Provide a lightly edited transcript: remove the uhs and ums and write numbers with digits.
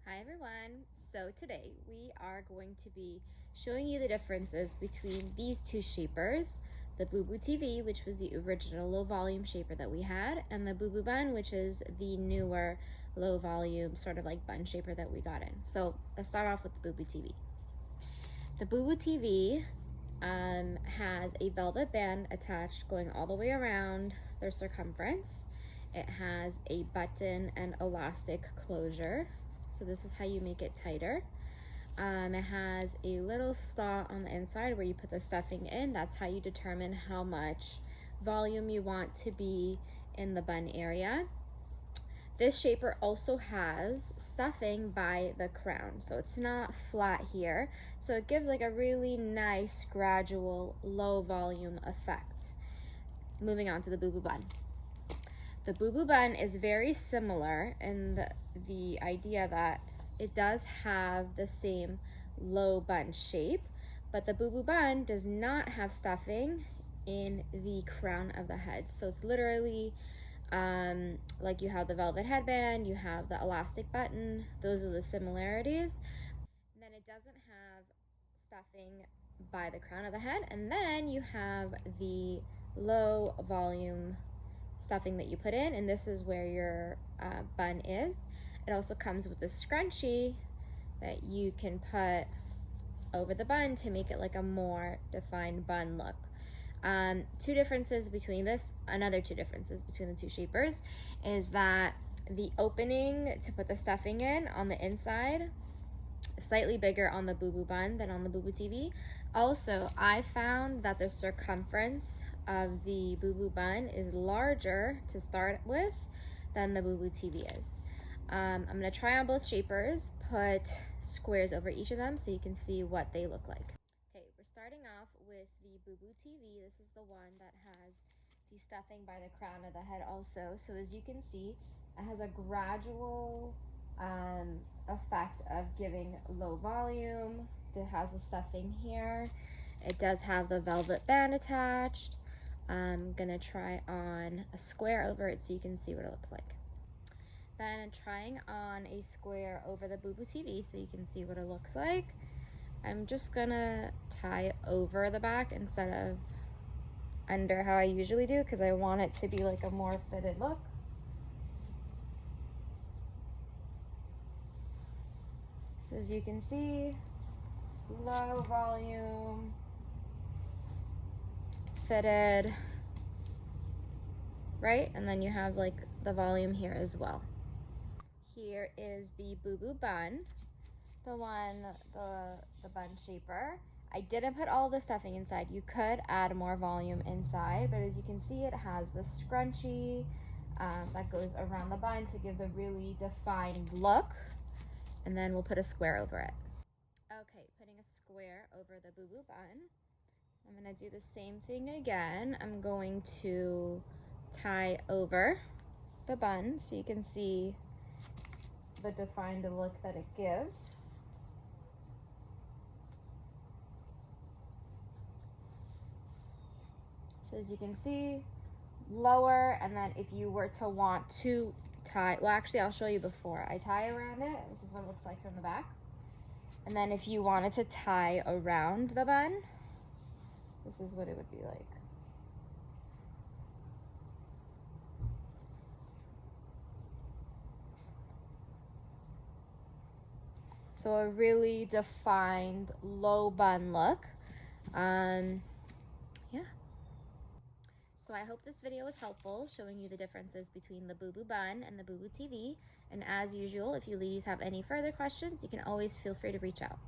Hi everyone. So today we are going to be showing you the differences between these two shapers, the Boubou Tivi, which was the original low volume shaper that we had, and the Boubou Bun, which is the newer low volume sort of like bun shaper that we got in. So let's start off with the Boubou Tivi. The Boubou Tivi has a velvet band attached going all the way around their circumference. It has a button and elastic closure. So this is how you make it tighter. It has a little slot on the inside where you put the stuffing in. That's how you determine how much volume you want to be in the bun area. This shaper also has stuffing by the crown, so it's not flat here. So it gives like a really nice gradual low volume effect. Moving on to the Boubou Bun. The Boubou Bun is very similar in the idea that it does have the same low bun shape, but the Boubou Bun does not have stuffing in the crown of the head. So it's literally like you have the velvet headband, you have the elastic button, those are the similarities. And then it doesn't have stuffing by the crown of the head, and then you have the low volume stuffing that you put in, and this is where your bun is. It also comes with a scrunchie that you can put over the bun to make it like a more defined bun look. Another two differences between the two shapers is that the opening to put the stuffing in on the inside is slightly bigger on the Boubou Bun than on the Boubou Tivi. Also, I found that the circumference of the Boubou Bun is larger to start with than the Boubou Tivi is. I'm gonna try on both shapers, put squares over each of them so you can see what they look like. Okay, we're starting off with the Boubou Tivi. This is the one that has the stuffing by the crown of the head also. So as you can see, it has a gradual effect of giving low volume. It has the stuffing here. It does have the velvet band attached. I'm gonna try on a square over it so you can see what it looks like. Then I'm trying on a square over the Boubou Tivi so you can see what it looks like. I'm just gonna tie over the back instead of under how I usually do because I want it to be like a more fitted look. So as you can see, low volume, fitted, right? And then you have like the volume here as well. Here is the Boubou Bun, the bun shaper. I didn't put all the stuffing inside. You could add more volume inside, but as you can see, it has the scrunchie that goes around the bun to give the really defined look. And then we'll put a square over it. Okay, putting a square over the Boubou Bun. I'm gonna do the same thing again. I'm going to tie over the bun so you can see the defined look that it gives. So as you can see, lower, and then if you were to want to tie, well actually I'll show you before I tie around it. This is what it looks like from the back. And then if you wanted to tie around the bun, this is what it would be like. So a really defined low bun look. Yeah. So I hope this video was helpful, showing you the differences between the Boubou Bun and the Boubou Tivi. And as usual, if you ladies have any further questions, you can always feel free to reach out.